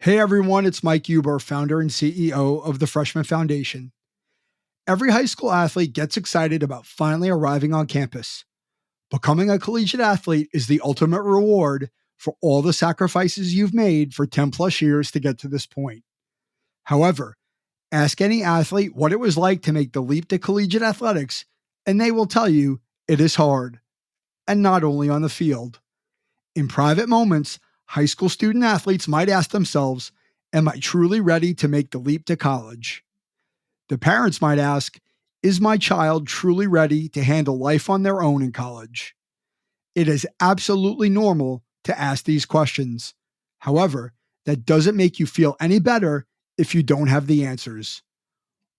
Hey everyone, it's Mike Huber, founder and CEO of the Freshman Foundation. Every high school athlete gets excited about finally arriving on campus. Becoming a collegiate athlete is the ultimate reward for all the sacrifices you've made for 10 plus years to get to this point. However, ask any athlete what it was like to make the leap to collegiate athletics, and they will tell you it is hard, and not only on the field. In private moments, high school student athletes might ask themselves, am I truly ready to make the leap to college? The parents might ask, is my child truly ready to handle life on their own in college? It is absolutely normal to ask these questions. However, that doesn't make you feel any better if you don't have the answers.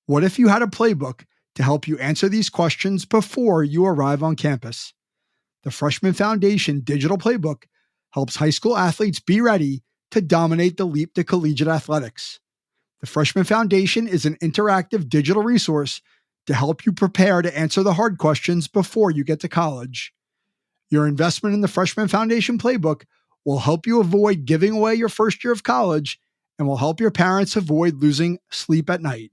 What if you had a playbook to help you answer these questions before you arrive on campus? The Freshman Foundation Digital Playbook helps high school athletes be ready to dominate the leap to collegiate athletics. The Freshman Foundation is an interactive digital resource to help you prepare to answer the hard questions before you get to college. Your investment in the Freshman Foundation Playbook will help you avoid giving away your first year of college and will help your parents avoid losing sleep at night.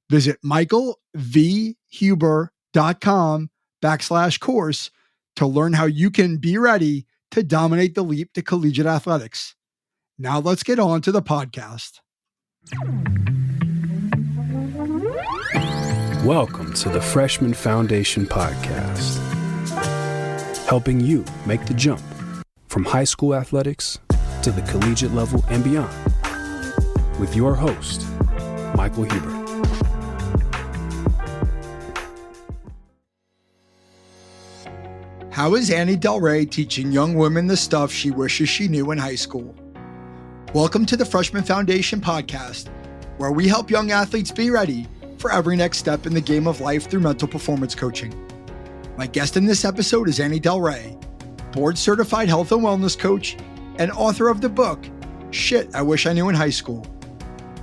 Visit michaelvhuber.com/course to learn how you can be ready to dominate the leap to collegiate athletics. Now let's get on to the podcast. Welcome to the Freshman Foundation Podcast, helping you make the jump from high school athletics to the collegiate level and beyond, with your host, Michael Huber. How is Annie Delre teaching young women the stuff she wishes she knew in high school? Welcome to the Freshman Foundation Podcast, where we help young athletes be ready for every next step in the game of life through mental performance coaching. My guest in this episode is Annie Delre, board-certified health and wellness coach and author of the book, Shit I Wish I Knew in High School.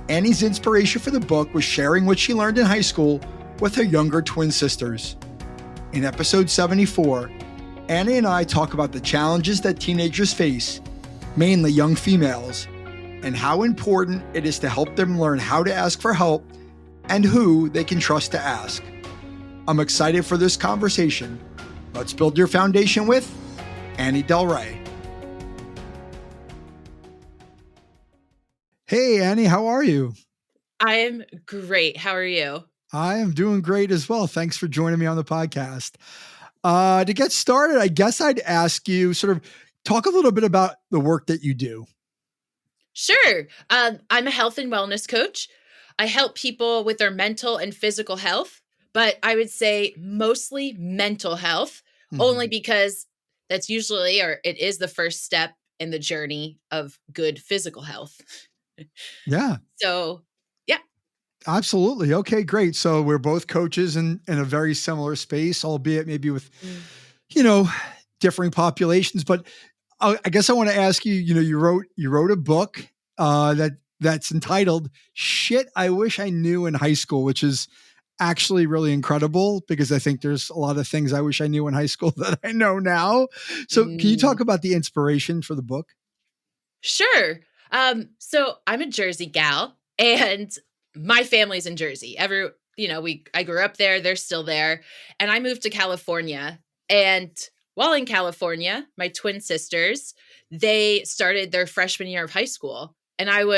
Annie's inspiration for the book was sharing what she learned in high school with her younger twin sisters. In episode 74, Annie and I talk about the challenges that teenagers face, mainly young females, and how important it is to help them learn how to ask for help and who they can trust to ask. I'm excited for this conversation. Let's build your foundation with Annie Delre. Hey, Annie, how are you? I'm great. How are you? I am doing great as well. Thanks for joining me on the podcast. To get started, I guess I'd ask you talk a little bit about the work that you do. Sure. I'm a health and wellness coach. I help people with their mental and physical health, but I would say mostly mental health, only because that's usually, or it is the first step in the journey of good physical health. Yeah. So, yeah. Absolutely. Okay, great. So we're both coaches in a very similar space, albeit maybe with, differing populations. But I guess I want to ask you, you wrote a book that's entitled Shit I Wish I Knew in High School, which is actually really incredible because I think there's a lot of things I wish I knew in high school that I know now. So can you talk about the inspiration for the book? Sure. So I'm a Jersey gal and my family's in Jersey. I grew up there, they're still there. And I moved to California. And while in California, my twin sisters, they started their freshman year of high school. And I'm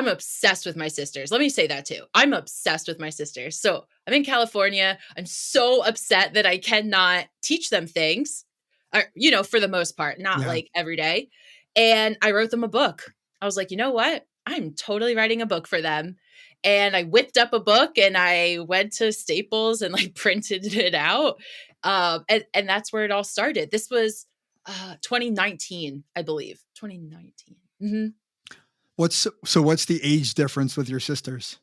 obsessed with my sisters. Let me say that too. I'm obsessed with my sisters. So I'm in California. I'm so upset that I cannot teach them things, for the most part, not like every day. And I wrote them a book. I was like, you know what? I'm totally writing a book for them. And I whipped up a book and I went to Staples and printed it out. And that's where it all started. This was 2019, I believe. 2019. Mm-hmm. What's the age difference with your sisters?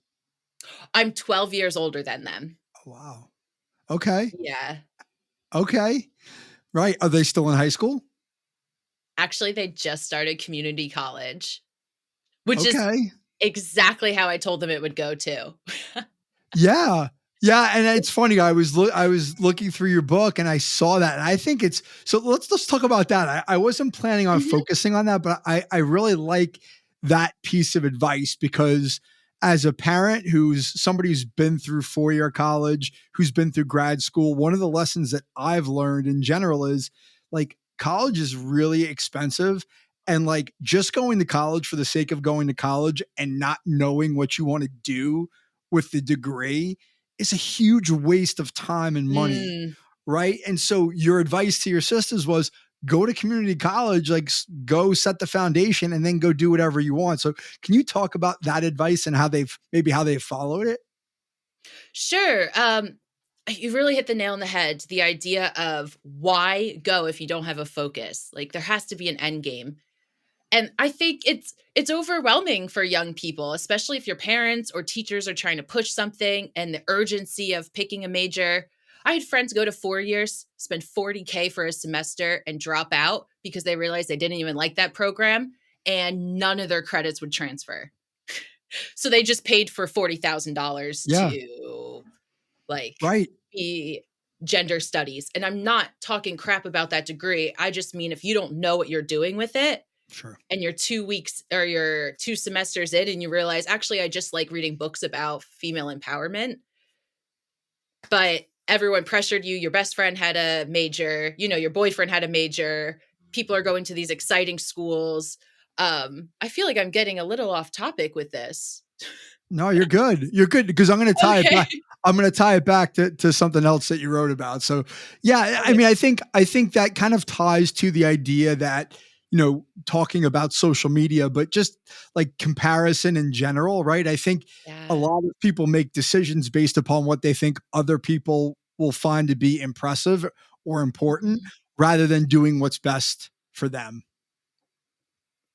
I'm 12 years older than them. Oh, wow. Okay. Yeah. Okay. Right. Are they still in high school? Actually, they just started community college, which is exactly how I told them it would go too. Yeah. Yeah. And it's funny. I was looking through your book and I saw that. And I think so let's talk about that. I wasn't planning on focusing on that, but I really like that piece of advice, because as a parent who's somebody who's been through 4-year college, who's been through grad school, one of the lessons that I've learned in general is like college is really expensive. And like just going to college for the sake of going to college and not knowing what you want to do with the degree is a huge waste of time and money. Mm. Right. And so your advice to your sisters was go to community college, like go set the foundation and then go do whatever you want. So can you talk about that advice and how they've followed it? Sure. You really hit the nail on the head. The idea of why go if you don't have a focus. Like there has to be an end game. And I think it's overwhelming for young people, especially if your parents or teachers are trying to push something and the urgency of picking a major. I had friends go to 4 years, spend $40K for a semester and drop out because they realized they didn't even like that program and none of their credits would transfer. So they just paid for $40,000 Yeah. to like Right. be gender studies. And I'm not talking crap about that degree. I just mean if you don't know what you're doing with it, Sure. and you're 2 weeks or you're 2 semesters in and you realize, actually, I just like reading books about female empowerment, but everyone pressured you. Your best friend had a major, your boyfriend had a major. People are going to these exciting schools. I feel like I'm getting a little off topic with this. No, you're good. You're good because I'm going to tie it back. I'm going to tie it back to something else that you wrote about. So yeah, I mean, I think that kind of ties to the idea that, talking about social media, but just like comparison in general, right? I think a lot of people make decisions based upon what they think other people will find to be impressive or important rather than doing what's best for them.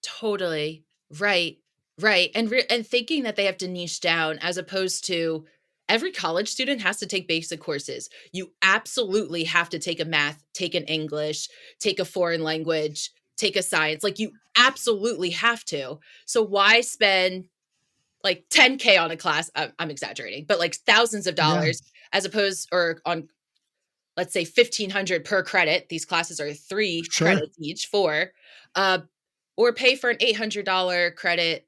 Totally. Right. Right. And thinking that they have to niche down as opposed to every college student has to take basic courses. You absolutely have to take a math, take an English, take a foreign language, take a science. Like you absolutely have to. So why spend like 10K on a class? I'm exaggerating, but like thousands of dollars as opposed or on, let's say 1,500 per credit. These classes are 3 credits each, 4, or pay for an $800 credit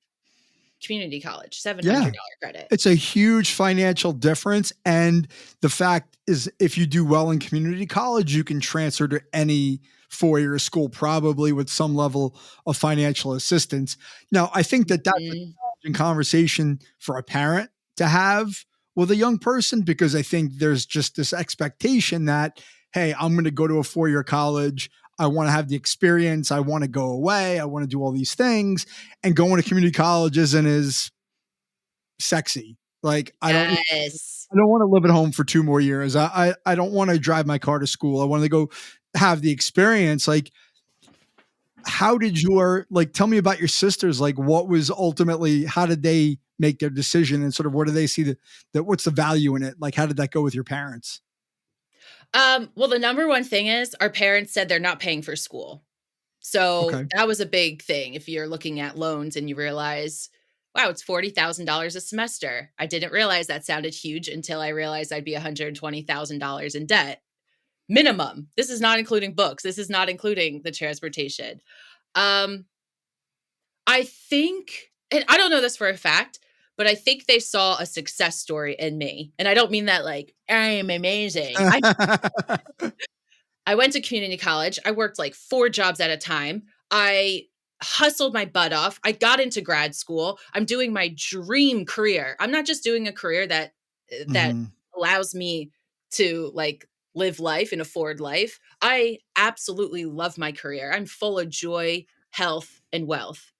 community college, $700 credit. It's a huge financial difference. And the fact is, if you do well in community college, you can transfer to any 4-year school, probably with some level of financial assistance. Now, I think that's a challenging conversation for a parent to have with a young person, because I think there's just this expectation that, hey, I'm going to go to a 4-year college. I want to have the experience. I want to go away. I want to do all these things, and going to community college isn't as sexy. Like I don't want to live at home for 2 more years. I don't want to drive my car to school. I want to go have the experience. Like, how did tell me about your sisters? Like what was ultimately, how did they make their decision, and sort of what do they see that what's the value in it? Like, how did that go with your parents? Well, the number one thing is our parents said they're not paying for school. So that was a big thing. If you're looking at loans and you realize, wow, it's $40,000 a semester. I didn't realize that sounded huge until I realized I'd be $120,000 in debt. Minimum. This is not including books. This is not including the transportation. I think, and I don't know this for a fact, but I think they saw a success story in me. And I don't mean that like, I am amazing. I went to community college. I worked like 4 jobs at a time. I hustled my butt off. I got into grad school. I'm doing my dream career. I'm not just doing a career that allows me to like live life and afford life. I absolutely love my career. I'm full of joy, health, and wealth.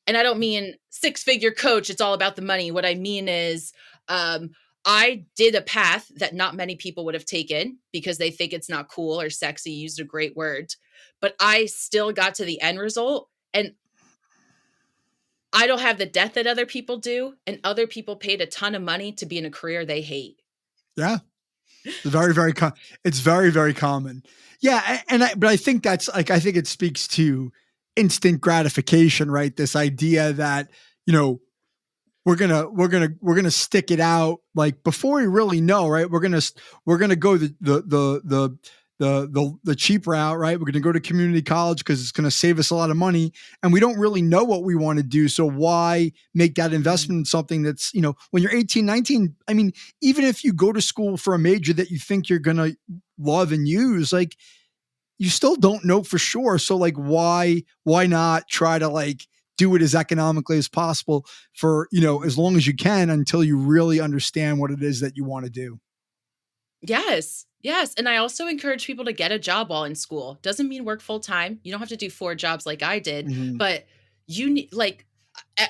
And I don't mean 6-figure coach. It's all about the money. What I mean is I did a path that not many people would have taken because they think it's not cool or sexy. You used a great word, but I still got to the end result. And I don't have the debt that other people do. And other people paid a ton of money to be in a career they hate. Yeah. It's very, very, it's very, very common. Yeah. But I think that's like, I think it speaks to instant gratification, right? This idea that, we're going to stick it out like before we really know, right? We're going to go the the cheap route, right? We're going to go to community college because it's going to save us a lot of money, and we don't really know what we want to do. So why make that investment in something that's, when you're 18, 19, I mean, even if you go to school for a major that you think you're going to love and use, like, you still don't know for sure. So like, why not try to like do it as economically as possible for, as long as you can until you really understand what it is that you want to do. Yes. Yes. And I also encourage people to get a job while in school. Doesn't mean work full time. You don't have to do 4 jobs like I did, but you need, like,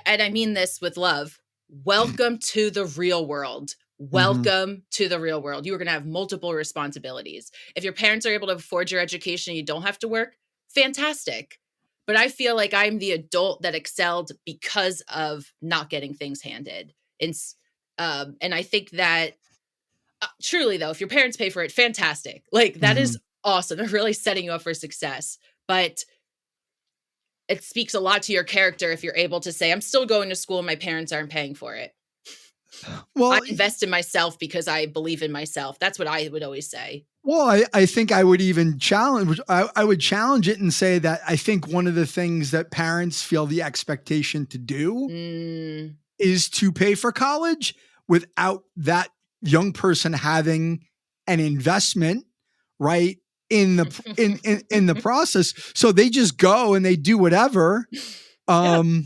and I mean this with love. Welcome to the real world. Welcome to the real world. You are going to have multiple responsibilities. If your parents are able to afford your education and you don't have to work, fantastic. But I feel like I'm the adult that excelled because of not getting things handed. And I think that truly, though, if your parents pay for it, fantastic. Like, that is awesome. They're really setting you up for success. But it speaks a lot to your character if you're able to say, I'm still going to school and my parents aren't paying for it. Well, I invest in myself because I believe in myself. That's what I would always say. Well, I think I would even challenge, I would challenge it and say that I think one of the things that parents feel the expectation to do is to pay for college without that young person having an investment, right, in the in the process. So they just go and they do whatever. They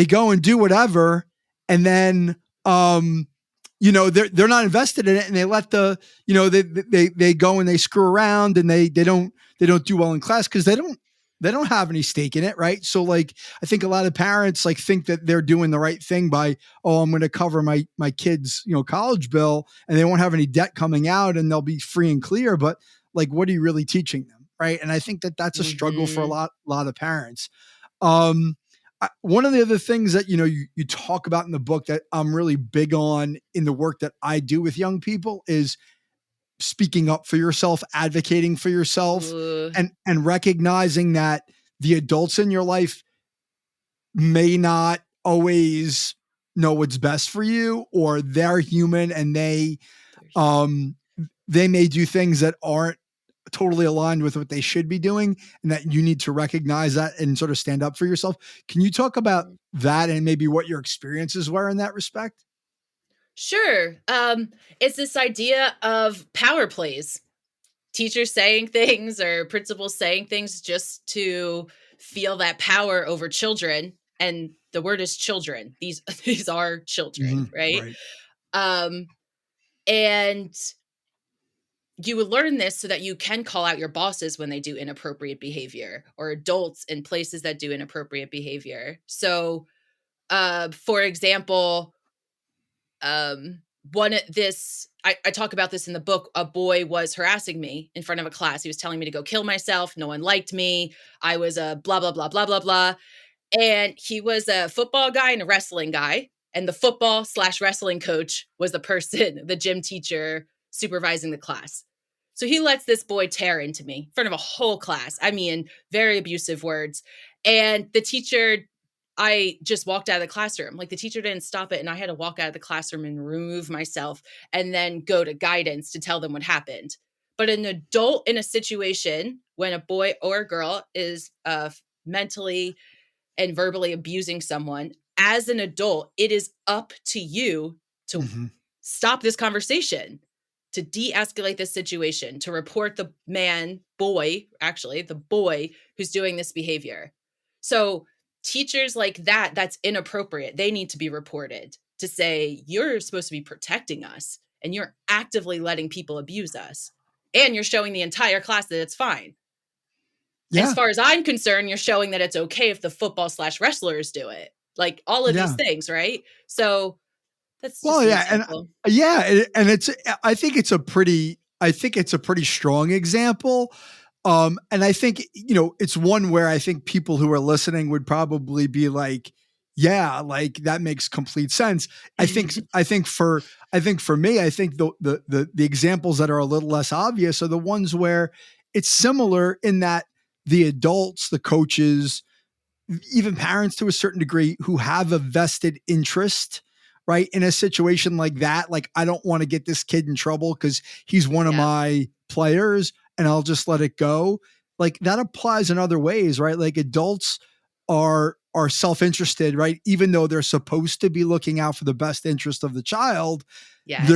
go and do whatever, and then they're not invested in it, and they let they go and they screw around, and they don't do well in class because they don't have any stake in it, right? So like, I think a lot of parents like think that they're doing the right thing by, I'm going to cover my kids, college bill, and they won't have any debt coming out, and they'll be free and clear. But like, what are you really teaching them, right? And I think that that's a struggle for a lot of parents. One of the other things that, you talk about in the book that I'm really big on in the work that I do with young people is speaking up for yourself, advocating for yourself, and recognizing that the adults in your life may not always know what's best for you, or they're human and they may do things that aren't totally aligned with what they should be doing, and that you need to recognize that and sort of stand up for yourself. Can you talk about that and maybe what your experiences were in that respect? Sure. It's this idea of power plays. Teachers saying things or principals saying things just to feel that power over children. And the word is children. These are children, right? And you would learn this so that you can call out your bosses when they do inappropriate behavior, or adults in places that do inappropriate behavior. So, for example, I talk about this in the book. A boy was harassing me in front of a class. He was telling me to go kill myself. No one liked me. I was a blah, blah, blah, blah, blah, blah. And he was a football guy and a wrestling guy. And the football/wrestling coach was the gym teacher supervising the class. So he lets this boy tear into me in front of a whole class. I mean, very abusive words. And the teacher, I just walked out of the classroom. Like, the teacher didn't stop it, and I had to walk out of the classroom and remove myself and then go to guidance to tell them what happened. But an adult in a situation when a boy or a girl is mentally and verbally abusing someone, as an adult, it is up to you to stop this conversation, to de-escalate this situation, to report the boy who's doing this behavior. So teachers like that, that's inappropriate. They need to be reported to say, you're supposed to be protecting us, and you're actively letting people abuse us. And you're showing the entire class that it's fine. Yeah. As far as I'm concerned, you're showing that it's okay if the football/wrestlers do it. Like, all of these things, right? So that's just and it's, I think it's a pretty strong example. And I think, it's one where I think people who are listening would probably be like, yeah, like that makes complete sense. I think for me, I think the examples that are a little less obvious are the ones where it's similar in that the adults, the coaches, even parents to a certain degree, who have a vested interest, right, in a situation like that. Like, I don't want to get this kid in trouble because he's one of my players and I'll just let it go. Like that applies in other ways, right? Like adults are self-interested, right? Even though they're supposed to be looking out for the best interest of the child, Yes.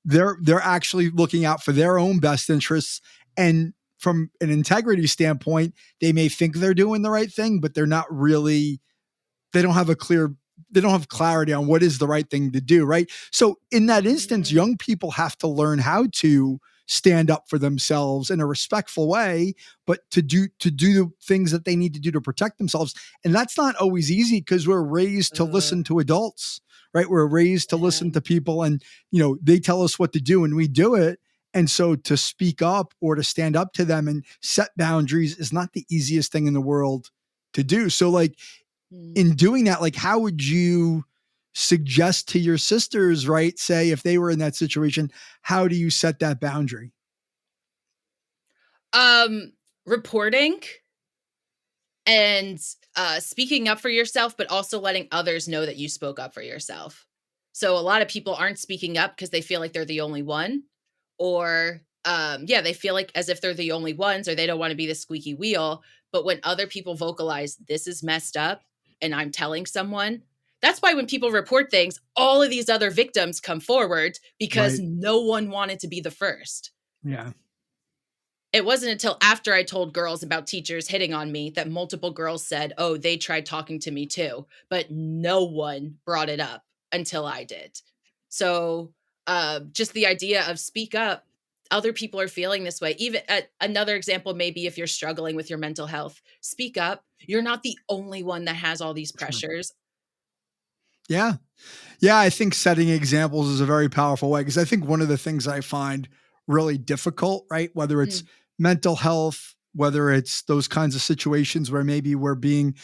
they're actually looking out for their own best interests. And from an integrity standpoint, they may think they're doing the right thing, but they're not really, they don't have clarity on what is the right thing to do, right? So in that instance, Mhm. young people have to learn how to stand up for themselves in a respectful way, but to do the things that they need to do to protect themselves. And that's not always easy because we're raised to Uh, listen to adults, right? We're raised to yeah. listen to people and, they tell us what to do and we do it. And so to speak up or to stand up to them and set boundaries is not the easiest thing in the world to do. So like Mm. in doing that, like how would you suggest to your sisters, right? Say if they were in that situation, how do you set that boundary? Reporting and speaking up for yourself, but also letting others know that you spoke up for yourself. So a lot of people aren't speaking up because they feel like they're the only one, or yeah, they feel like as if they're the only ones, or they don't want to be the squeaky wheel. But when other people vocalize, this is messed up, and I'm telling someone, that's why when people report things, all of these other victims come forward because Right. no one wanted to be the first. Yeah. It wasn't until after I told girls about teachers hitting on me that multiple girls said, "Oh, they tried talking to me too," but no one brought it up until I did. So, just the idea of speak up. Other people are feeling this way. Even another example, maybe if you're struggling with your mental health, speak up. You're not the only one that has all these Sure. pressures. Yeah. Yeah. I think setting examples is a very powerful way because I think one of the things I find really difficult, right? Whether it's Mm, mental health, whether it's those kinds of situations where maybe we're being,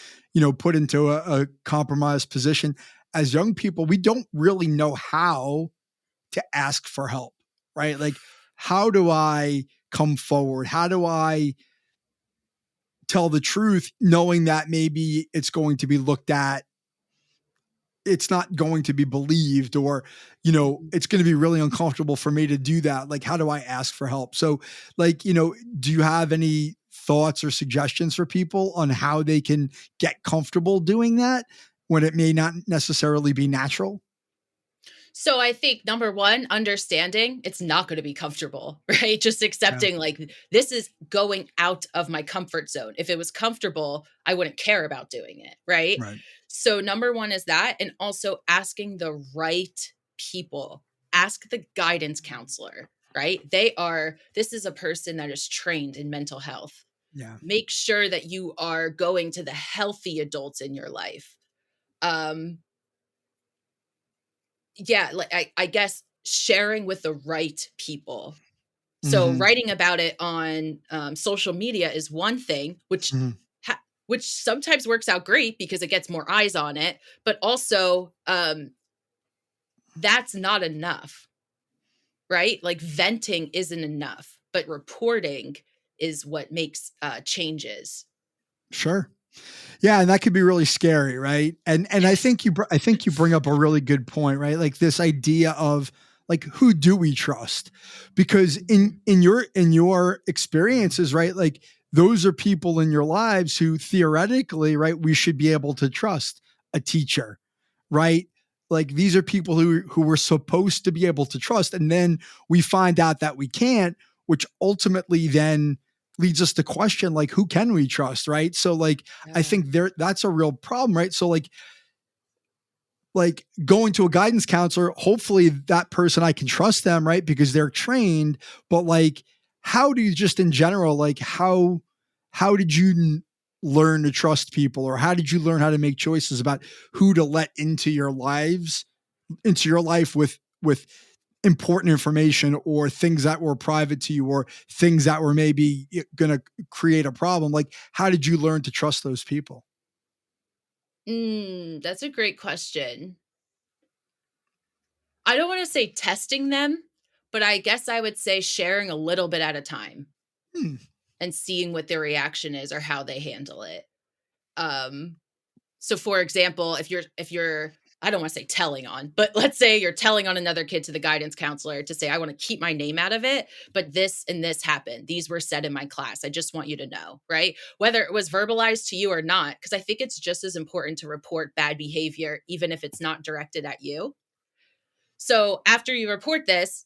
put into a compromised position as young people, we don't really know how to ask for help, right? Like, how do I come forward? How do I tell the truth, knowing that maybe it's going to be looked at, it's not going to be believed, or, mhm. it's going to be really uncomfortable for me to do that. Like, how do I ask for help? So, like, do you have any thoughts or suggestions for people on how they can get comfortable doing that when it may not necessarily be natural? So I think number 1, understanding it's not gonna be comfortable, right? Just Yeah. accepting, like, this is going out of my comfort zone. If it was comfortable, I wouldn't care about doing it, right? Right. So number 1 is that, and also asking the right people. Ask the guidance counselor, right? This is a person that is trained in mental health. Yeah. Make sure that you are going to the healthy adults in your life. Um, yeah, like, I guess sharing with the right people. So Hmm. writing about it on, social media is one thing, Hmm. which sometimes works out great because it gets more eyes on it, but also, that's not enough, right? Like, venting isn't enough, but reporting is what makes, changes. Sure. Yeah, and that could be really scary, right? And I Yes. think I think you bring up a really good point, right? Like this idea of like who do we trust? Because Mhm. in your experiences, right? Like those are people in your lives who theoretically, right, we should be able to trust a teacher, right? Like these are people who we're supposed to be able to trust, and then we find out that we can't, which ultimately then leads us to question like who can we trust, right? So like I Yeah. think that's a real problem, right? So like going to a guidance counselor, hopefully that person I can trust them, right? Because they're trained, but like how do you just in general like how did you learn to trust people, or how did you learn how to make choices about who to let into your life with important information or things that were private to you or things that were maybe going to create a problem? Like how did you learn to trust those people? That's a great question. I don't wanna say testing them, but I guess I would say sharing a little bit at a time Hmm. and seeing what their reaction is or how they handle it. Um, so for example, if you're, I don't want to say telling on, but let's say you're telling on another kid to the guidance counselor to say, I want to keep my name out of it, but this and this happened. These were said in my class. I just want you to know, right? Whether it was verbalized to you or not, because I think it's just as important to report bad behavior, even if it's not directed at you. So after you report this,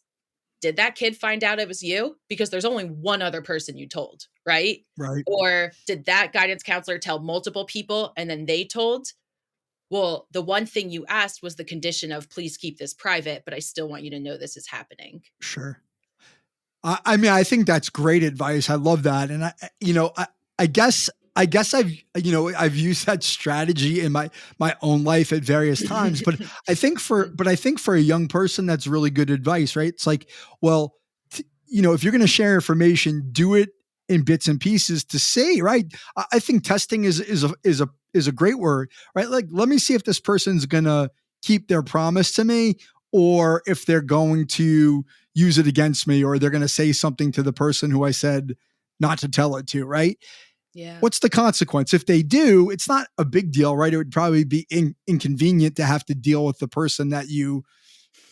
did that kid find out it was you? Because there's only one other person you told, right? Right. Or did that guidance counselor tell multiple people and then they told? Well, the one thing you asked was the condition of please keep this private, but I still want you to know this is happening. Sure. I mean, I think that's great advice. I love that. And I guess I've used that strategy in my own life at various times, but I think for a young person, that's really good advice, right? It's like, well, if you're going to share information, do it in bits and pieces to see, right? I think testing is a great word, right? Like, let me see if this person's going to keep their promise to me, or if they're going to use it against me, or they're going to say something to the person who I said not to tell it to, right? Yeah. What's the consequence? If they do, it's not a big deal, right? It would probably be inconvenient to have to deal with the person that you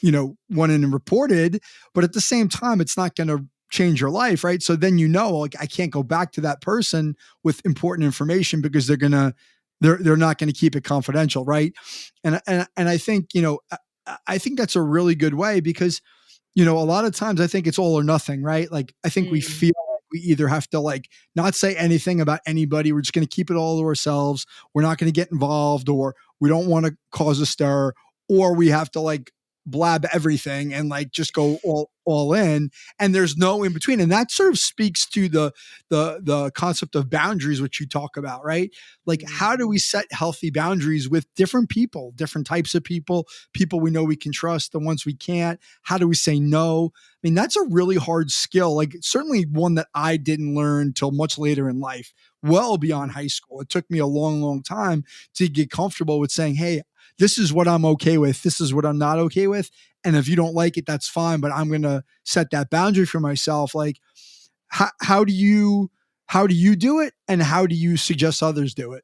went in and reported, but at the same time, it's not going to change your life, right? So then, like, I can't go back to that person with important information because they're not going to keep it confidential, right? And I think, I think that's a really good way because, a lot of times I think it's all or nothing, right? Like, I think we feel like we either have to like not say anything about anybody. We're just going to keep it all to ourselves. We're not going to get involved, or we don't want to cause a stir, or we have to like blab everything and like just go all in, and there's no in between. And that sort of speaks to the concept of boundaries, which you talk about, right? Like, how do we set healthy boundaries with different people, different types of people we know we can trust, the ones we can't? How do we say no? I mean, that's a really hard skill, like certainly one that I didn't learn till much later in life, well beyond high school. It took me a long time to get comfortable with saying, hey, this is what I'm okay with. This is what I'm not okay with. And if you don't like it, that's fine, but I'm going to set that boundary for myself. Like, how do you do it? And how do you suggest others do it?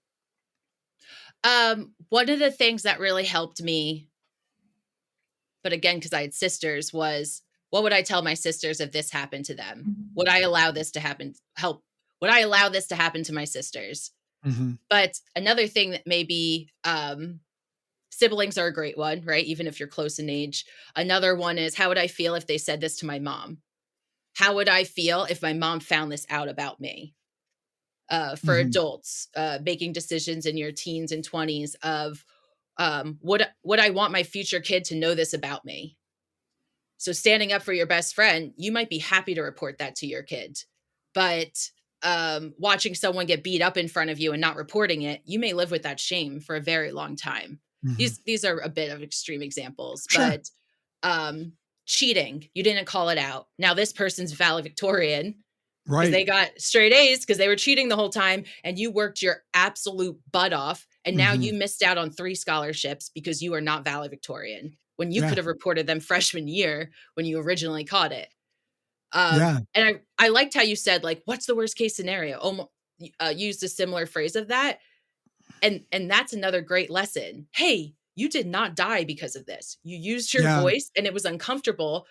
One of the things that really helped me, but again, because I had sisters, was what would I tell my sisters if this happened to them? Would I allow this to happen? Would I allow this to happen to my sisters? Mm-hmm. But another thing that maybe, siblings are a great one, right? Even if you're close in age. Another one is, how would I feel if they said this to my mom? How would I feel if my mom found this out about me? For adults, making decisions in your teens and 20s of, would I want my future kid to know this about me? So standing up for your best friend, you might be happy to report that to your kid, but watching someone get beat up in front of you and not reporting it, you may live with that shame for a very long time. These are a bit of extreme examples, Sure. but cheating, you didn't call it out. Now this person's valedictorian because Right. they got straight A's because they were cheating the whole time, and you worked your absolute butt off, and now you missed out on 3 scholarships because you are not valedictorian when you could have reported them freshman year when you originally caught it. And I liked how you said, like, what's the worst case scenario? Almost used a similar phrase of that. And that's another great lesson. Hey, you did not die because of this. You used your voice and it was uncomfortable,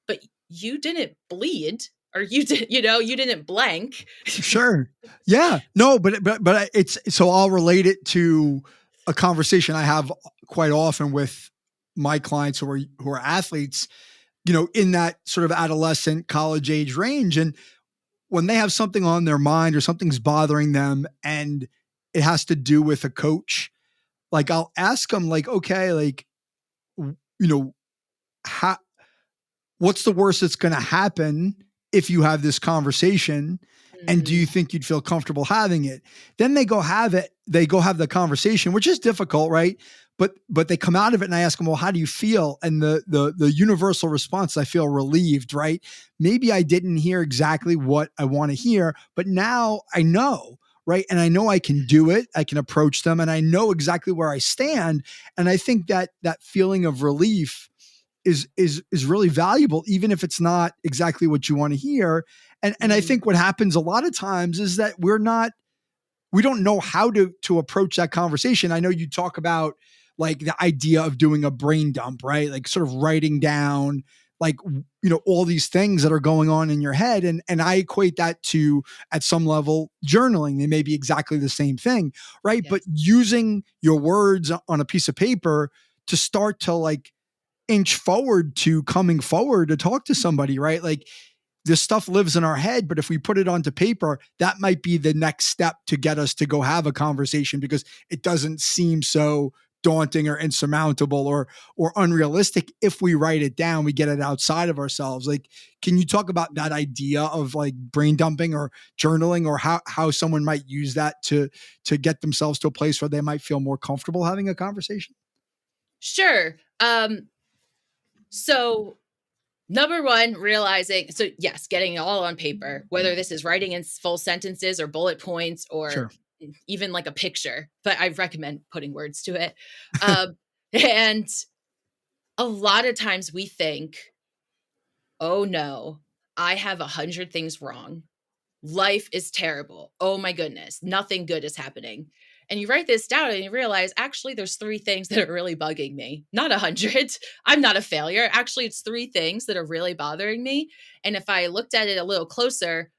but you didn't bleed, or you didn't blank. Sure. Yeah. No, but it's, so I'll relate it to a conversation I have quite often with my clients who are athletes, in that sort of adolescent college age range. And when they have something on their mind or something's bothering them and it has to do with a coach, like, I'll ask them, like, okay, like, what's the worst that's going to happen if you have this conversation? And do you think you'd feel comfortable having it? Then they go have it. They go have the conversation, which is difficult, right? But they come out of it and I ask them, well, how do you feel? And the universal response, I feel relieved, right? Maybe I didn't hear exactly what I want to hear, but now I know, right? And I know I can do it. I can approach them and I know exactly where I stand. And I think that feeling of relief is really valuable, even if it's not exactly what you want to hear. And I think what happens a lot of times is that we don't know how to approach that conversation. I know you talk about, like the idea of doing a brain dump, right? Like sort of writing down like, all these things that are going on in your head. And I equate that to, at some level, journaling. They may be exactly the same thing, right? But Yes. using your words on a piece of paper to start to like inch forward to coming forward to talk to somebody, right? Like this stuff lives in our head, but if we put it onto paper, that might be the next step to get us to go have a conversation because it doesn't seem so daunting or insurmountable or unrealistic. If we write it down, we get it outside of ourselves. Like, can you talk about that idea of like brain dumping or journaling, or how someone might use that to get themselves to a place where they might feel more comfortable having a conversation? Sure. So number one, realizing, so yes, getting it all on paper, whether this is writing in full sentences or bullet points or Sure. even like a picture, but I recommend putting words to it. And a lot of times we think, oh no, I have 100 things wrong. Life is terrible. Oh my goodness, nothing good is happening. And you write this down and you realize actually there's 3 things that are really bugging me. Not 100. I'm not a failure. Actually, it's 3 things that are really bothering me. And if I looked at it a little closer,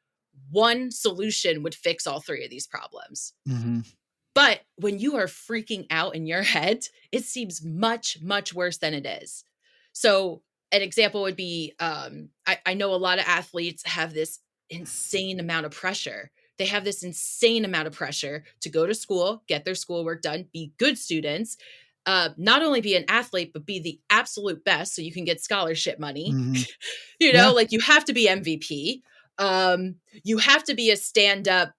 one solution would fix all 3 of these problems. Mm-hmm. But when you are freaking out in your head, it seems much, much worse than it is. So an example would be, I know a lot of athletes have this insane amount of pressure. They have this insane amount of pressure to go to school, get their schoolwork done, be good students, not only be an athlete, but be the absolute best so you can get scholarship money. Mm-hmm. Yeah. Like you have to be MVP. You have to be a stand-up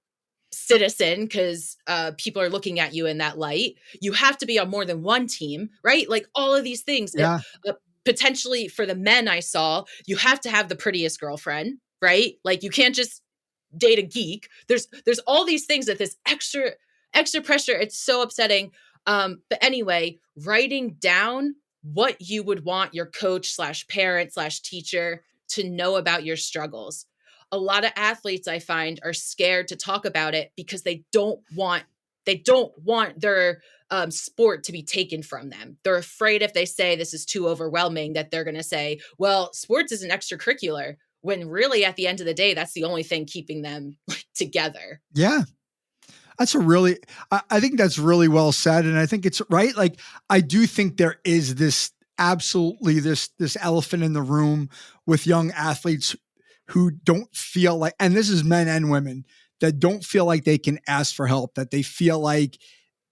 citizen because people are looking at you in that light. You have to be on more than one team, right? Like all of these things. Yeah. Potentially for the men I saw, you have to have the prettiest girlfriend, right? Like you can't just date a geek. There's all these things that this extra pressure. It's so upsetting. But anyway, writing down what you would want your coach / parent / teacher to know about your struggles. A lot of athletes I find are scared to talk about it because they don't want their sport to be taken from them. They're afraid if they say this is too overwhelming that they're going to say, well, sports is an extracurricular, when really at the end of the day, that's the only thing keeping them together. Yeah. That's I think that's really well said. And I think it's right. Like, I do think there is this elephant in the room with young athletes who don't feel like, and this is men and women, that don't feel like they can ask for help, that they feel like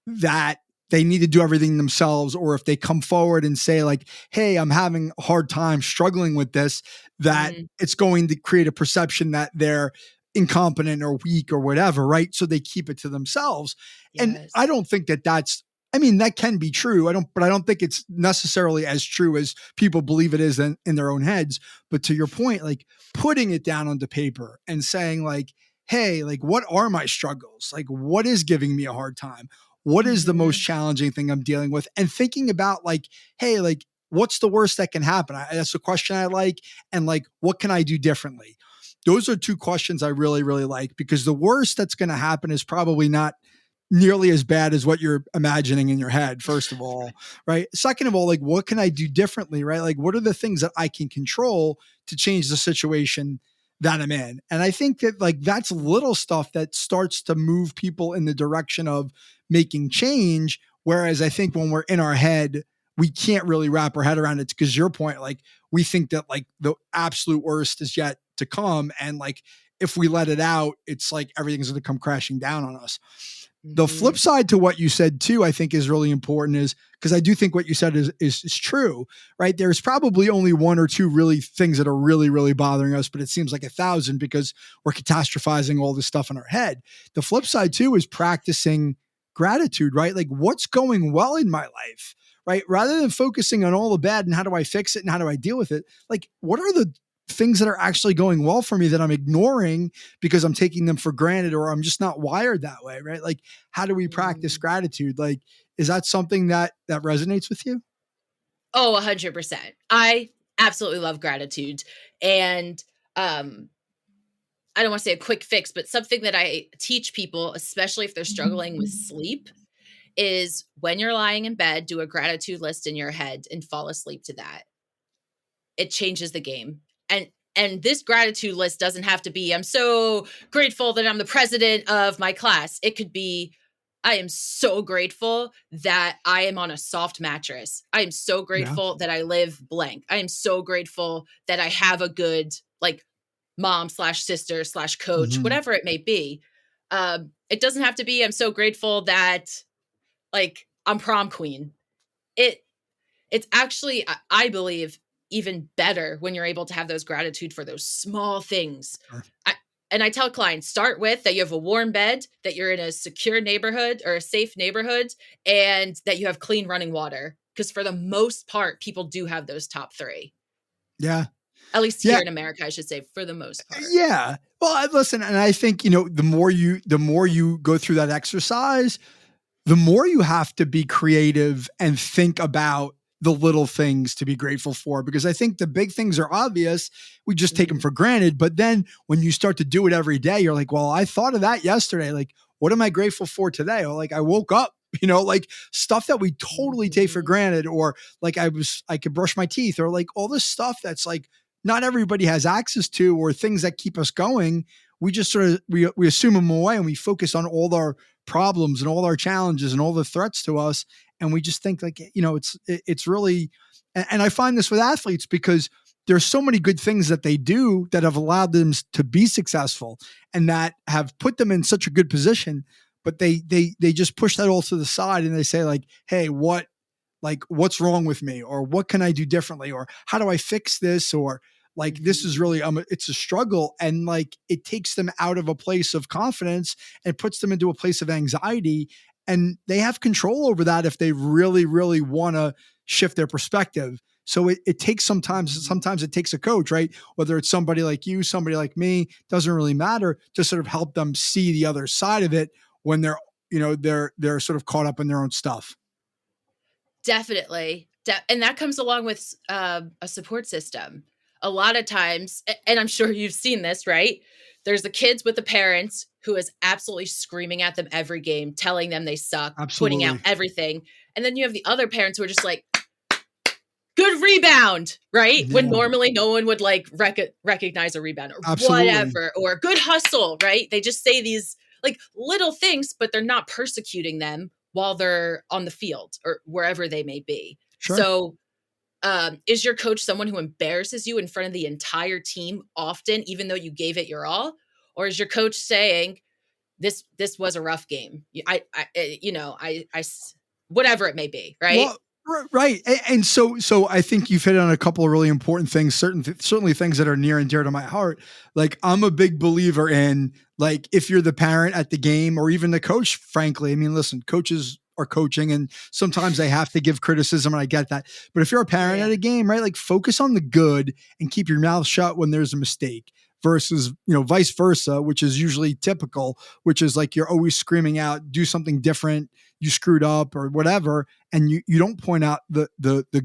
that they need to do everything themselves. Or if they come forward and say like, hey, I'm having a hard time struggling with this, that it's going to create a perception that they're incompetent or weak or whatever. Right. So they keep it to themselves. Yes. And I don't think that that can be true. But I don't think it's necessarily as true as people believe it is in their own heads. But to your point, like putting it down onto paper and saying like, hey, like, what are my struggles? Like, what is giving me a hard time? What is the most challenging thing I'm dealing with? And thinking about like, hey, like, what's the worst that can happen? That's a question I like. And like, what can I do differently? Those are 2 questions I really, really like, because the worst that's going to happen is probably not nearly as bad as what you're imagining in your head, first of all, right? Second of all, like, what can I do differently, right? Like, what are the things that I can control to change the situation that I'm in? And I think that like, that's little stuff that starts to move people in the direction of making change. Whereas I think when we're in our head, we can't really wrap our head around it, because your point, like, we think that like the absolute worst is yet to come. And like, if we let it out, it's like everything's going to come crashing down on us. The flip side to what you said too, I think is really important, is because I do think what you said is true, right? There's probably only 1 or 2 really things that are really, really bothering us, but it seems like 1,000 because we're catastrophizing all this stuff in our head. The flip side too is practicing gratitude, right? Like, what's going well in my life, right? Rather than focusing on all the bad and how do I fix it and how do I deal with it? Like, what are the things that are actually going well for me that I'm ignoring because I'm taking them for granted, or I'm just not wired that way, right? Like, how do we practice gratitude? Like, is that something that resonates with you? Oh, 100%. I absolutely love gratitude. And I don't want to say a quick fix, but something that I teach people, especially if they're struggling with sleep, is when you're lying in bed, do a gratitude list in your head and fall asleep to that. It changes the game. And this gratitude list doesn't have to be, I'm so grateful that I'm the president of my class. It could be, I am so grateful that I am on a soft mattress. I am so grateful that I live blank. I am so grateful that I have a good like mom / sister / coach, whatever it may be. It doesn't have to be, I'm so grateful that like I'm prom queen. It's actually, I believe, even better when you're able to have those gratitude for those small things. Sure. I tell clients, start with that you have a warm bed, that you're in a secure neighborhood or a safe neighborhood, and that you have clean running water. Because for the most part, people do have those top three. Yeah. At least here in America, I should say, for the most part. Yeah. Well, listen, and I think, the more you go through that exercise, the more you have to be creative and think about the little things to be grateful for, because I think the big things are obvious. We just take them for granted. But then when you start to do it every day, you're like, well, I thought of that yesterday. Like, what am I grateful for today? Or like, I woke up, like stuff that we totally take for granted, or like I could brush my teeth, or like all this stuff that's like not everybody has access to, or things that keep us going. We just sort of, we assume them away, and we focus on all our problems and all our challenges and all the threats to us. And we just think like, it's really, and I find this with athletes because there's so many good things that they do that have allowed them to be successful and that have put them in such a good position, but they just push that all to the side and they say like, hey, what's wrong with me? Or what can I do differently? Or how do I fix this? Or like, this is really, it's a struggle. And like, it takes them out of a place of confidence and puts them into a place of anxiety. And they have control over that if they really, really want to shift their perspective. So it takes sometimes it takes a coach, right? Whether it's somebody like you, somebody like me, doesn't really matter, to sort of help them see the other side of it when they're sort of caught up in their own stuff. Definitely. And that comes along with a support system. A lot of times, and I'm sure you've seen this, right? There's the kids with the parents who is absolutely screaming at them every game, telling them they suck, Absolutely. putting out everything. And then you have the other parents who are just like, good rebound, right? Yeah. When normally no one would like recognize a rebound or Absolutely. Whatever, or good hustle, right? They just say these like little things, but they're not persecuting them while they're on the field or wherever they may be. Sure. So is your coach someone who embarrasses you in front of the entire team often, even though you gave it your all? Or is your coach saying, this was a rough game? I whatever it may be, right? Well, right. And so I think you've hit on a couple of really important things, certainly things that are near and dear to my heart. Like, I'm a big believer in, like, if you're the parent at the game or even the coach, frankly, I mean, listen, coaches are coaching and sometimes they have to give criticism, and I get that. But if you're a parent at a game, right, like, focus on the good and keep your mouth shut when there's a mistake, versus, vice versa, which is usually typical, which is like you're always screaming out, do something different, you screwed up or whatever. And you don't point out the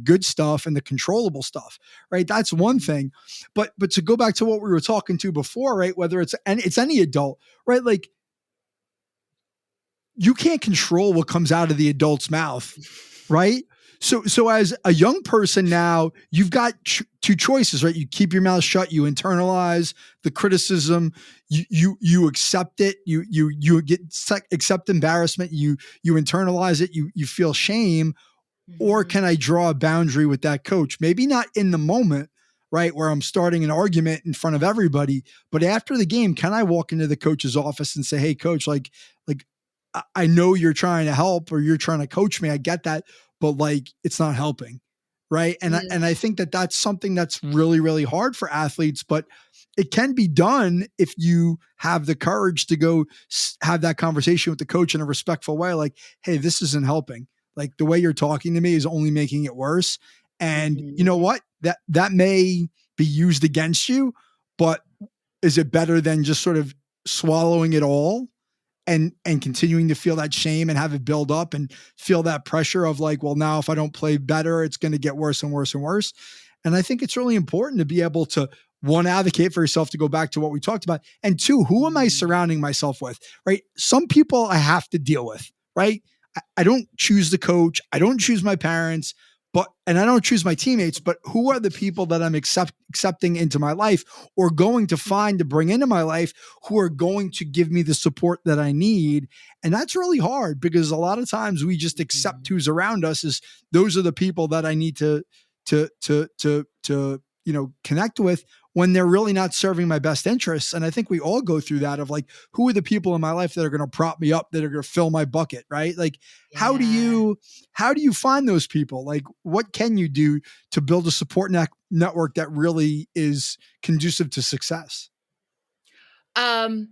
good stuff and the controllable stuff, right? That's one thing. But to go back to what we were talking to before, right? Whether it's any adult, right? Like, you can't control what comes out of the adult's mouth, right? So as a young person now, you've got two choices, right? You keep your mouth shut, you internalize the criticism, you accept it, you accept embarrassment, you internalize it, you feel shame, or can I draw a boundary with that coach? Maybe not in the moment, right, where I'm starting an argument in front of everybody, but after the game, can I walk into the coach's office and say, hey, coach, like I know you're trying to help or you're trying to coach me. I get that, but like, it's not helping. Right. And I think that's something that's really, really hard for athletes, but it can be done if you have the courage to go have that conversation with the coach in a respectful way. Like, hey, this isn't helping. Like, the way you're talking to me is only making it worse. And you know what? That may be used against you, but is it better than just sort of swallowing it all and continuing to feel that shame and have it build up and feel that pressure of like, well, now if I don't play better, it's going to get worse and worse and worse. And I think it's really important to be able to, one, advocate for yourself, to go back to what we talked about. And two, who am I surrounding myself with, right? Some people I have to deal with, right? I don't choose the coach. I don't choose my parents, and I don't choose my teammates, but who are the people that I'm accepting into my life or going to find to bring into my life who are going to give me the support that I need? And that's really hard because a lot of times we just accept who's around us as those are the people that I need to connect with when they're really not serving my best interests. And I think we all go through that of like, who are the people in my life that are going to prop me up, that are going to fill my bucket, right? Like, how do you find those people? Like, what can you do to build a support network that really is conducive to success? Well,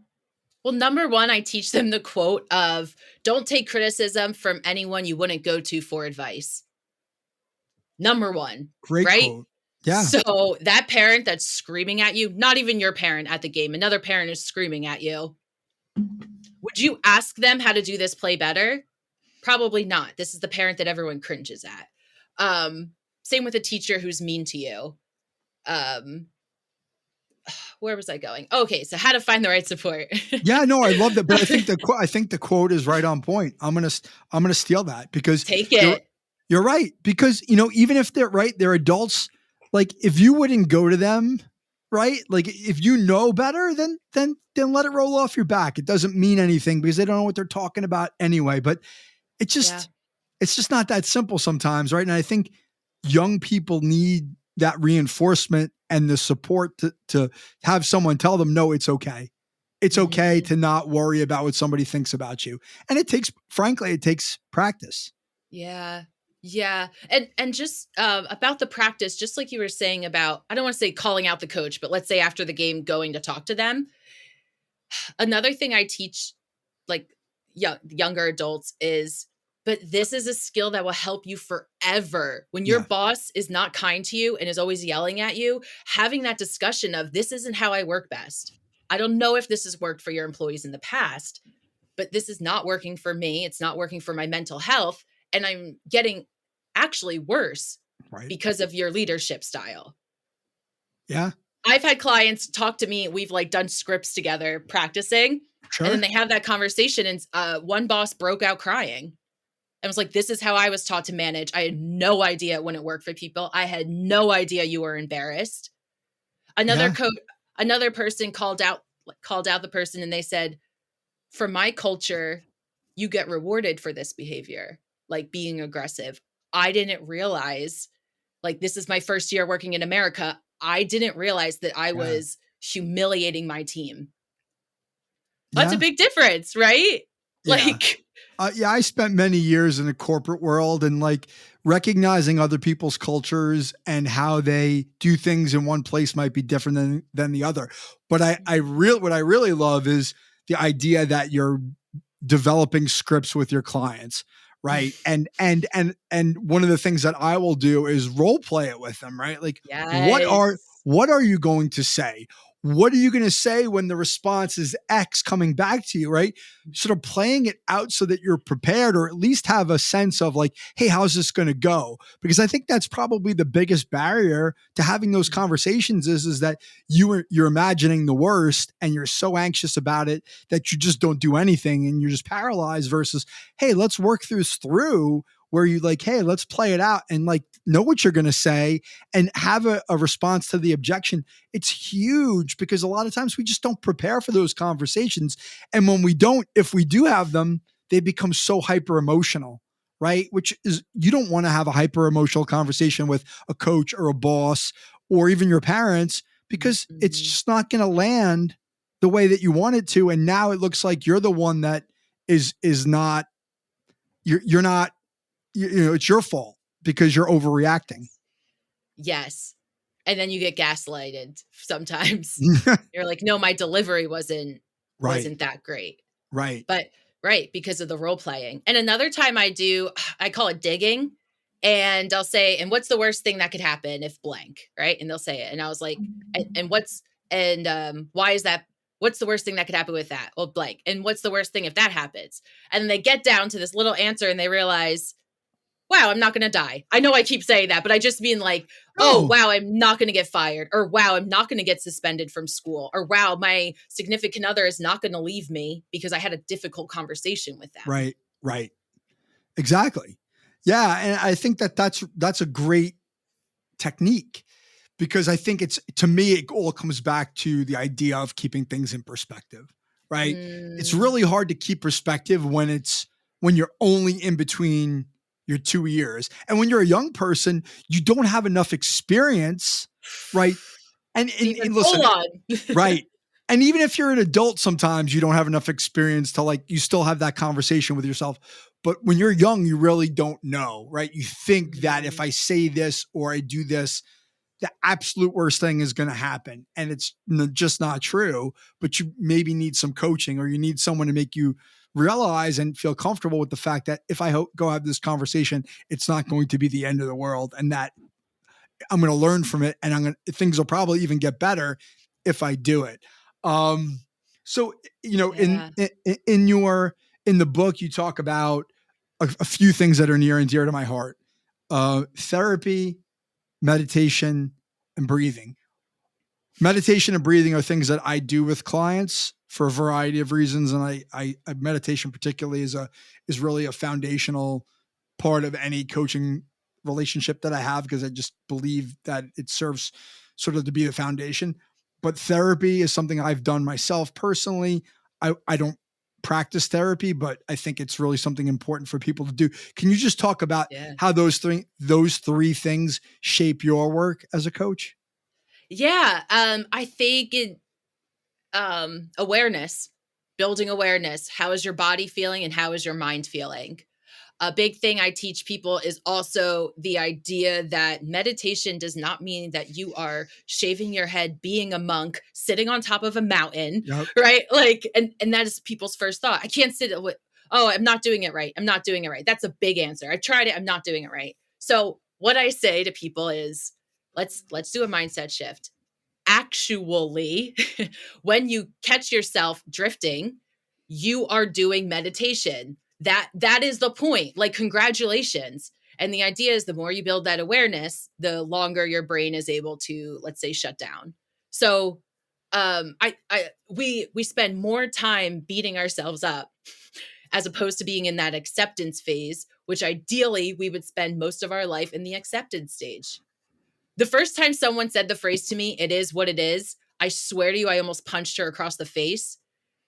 number one, I teach them the quote of don't take criticism from anyone you wouldn't go to for advice. Number one. Great right? quote. Yeah. So that parent that's screaming at you, not even your parent at the game, another parent is screaming at you. Would you ask them how to do this play better? Probably not. This is the parent that everyone cringes at. Same with a teacher who's mean to you. Where was I going? Okay, so how to find the right support. Yeah, no, I love that, but I think the quote is right on point. I'm gonna steal that because take it. You're right, because even if they're adults. Like if you wouldn't go to them, right? Like if you know better, then let it roll off your back. It doesn't mean anything because they don't know what they're talking about anyway. But it's just not that simple sometimes, right? And I think young people need that reinforcement and the support to have someone tell them, no, it's okay. It's okay to not worry about what somebody thinks about you. And it takes practice. Yeah. Yeah. And just about the practice, just like you were saying about, I don't want to say calling out the coach, but let's say after the game, going to talk to them. Another thing I teach like younger adults is, but this is a skill that will help you forever. When your boss is not kind to you and is always yelling at you, having that discussion of this isn't how I work best. I don't know if this has worked for your employees in the past, but this is not working for me. It's not working for my mental health. And I'm getting actually worse because of your leadership style. Yeah. I've had clients talk to me. We've like done scripts together practicing. Sure. And then they have that conversation and one boss broke out crying. And was like, this is how I was taught to manage. I had no idea it wouldn't work for people. I had no idea you were embarrassed. Another person called out the person and they said, for my culture, you get rewarded for this behavior. Like being aggressive. I didn't realize, like, this is my first year working in America. I didn't realize that I was humiliating my team. That's a big difference, right? Yeah. Like, I spent many years in the corporate world and like recognizing other people's cultures and how they do things in one place might be different than the other. But what I really love is the idea that you're developing scripts with your clients. Right. And one of the things that I will do is role play it with them, right? Like what are you going to say? What are you going to say when the response is X coming back to you, right? Sort of playing it out so that you're prepared or at least have a sense of like, hey, how's this going to go? Because I think that's probably the biggest barrier to having those conversations is that you're imagining the worst and you're so anxious about it that you just don't do anything and you're just paralyzed versus, hey, let's work this through where you like, hey, let's play it out and like know what you're going to say and have a response to the objection. It's huge because a lot of times we just don't prepare for those conversations. And when we don't, if we do have them, they become so hyper emotional, right? Which is, you don't want to have a hyper emotional conversation with a coach or a boss or even your parents because it's just not going to land the way that you want it to. And now it looks like you're the one that is not, you're not, it's your fault because you're overreacting. Yes. And then you get gaslighted sometimes. You're like, no, my delivery wasn't that great. Right. But because of the role playing. And another time I call it digging. And I'll say, and what's the worst thing that could happen if blank? Right. And they'll say it. And I was like, why is that? What's the worst thing that could happen with that? Well, blank. And what's the worst thing if that happens? And then they get down to this little answer and they realize, wow, I'm not going to die. I know I keep saying that, but I just mean like, oh, wow, I'm not going to get fired. Or wow, I'm not going to get suspended from school. Or wow, my significant other is not going to leave me because I had a difficult conversation with them. Right. Exactly. Yeah. And I think that's a great technique, because I think to me, it all comes back to the idea of keeping things in perspective, right? It's Mm, really hard to keep perspective when you're only in between your 2 ears. And when you're a young person, you don't have enough experience, right? to even And hold listen, on. right. And even if you're an adult, sometimes you don't have enough experience to, like, you still have that conversation with yourself. But when you're young, you really don't know, right? You think that if Mm, I say this or I do this, the absolute worst thing is going to happen. And it's just not true. But you maybe need some coaching, or you need someone to make you realize and feel comfortable with the fact that if I go have this conversation, it's not going to be the end of the world, and that I'm going to learn from it, and things will probably even get better if I do it. Um, so, yeah. in the book, you talk about a few things that are near and dear to my heart: therapy, meditation, and breathing. Meditation and breathing are things that I do with clients for a variety of reasons, and I meditation particularly is really a foundational part of any coaching relationship that I have, because I just believe that it serves sort of to be the foundation. But therapy is something I've done myself personally. I don't practice therapy, but I think it's really something important for people to do. Can you just talk about Yeah. how those three things shape your work as a coach? Yeah. I think awareness, building awareness. How is your body feeling and how is your mind feeling? A big thing I teach people is also the idea that meditation does not mean that you are shaving your head, being a monk, sitting on top of a mountain, Yep. right? Like, and that is people's first thought. I can't sit with, oh, I'm not doing it right. I'm not doing it right. That's a big answer. I've tried it. I'm not doing it right. So what I say to people is, let's do a mindset shift. Actually, when you catch yourself drifting, you are doing meditation. That is the point. Like, congratulations. And the idea is the more you build that awareness, the longer your brain is able to, let's say, shut down. So we spend more time beating ourselves up as opposed to being in that acceptance phase, which ideally we would spend most of our life in the acceptance stage. The first time someone said the phrase to me, "It is what it is," I swear to you, I almost punched her across the face.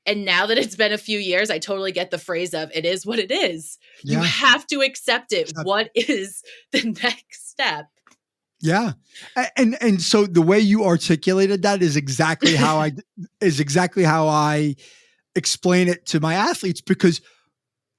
And now that it's been a few years, I totally get the phrase of "it is what it is." You Yeah. have to accept it. Except, What is the next step? yeah. And so the way you articulated that is exactly how I explain it to my athletes, because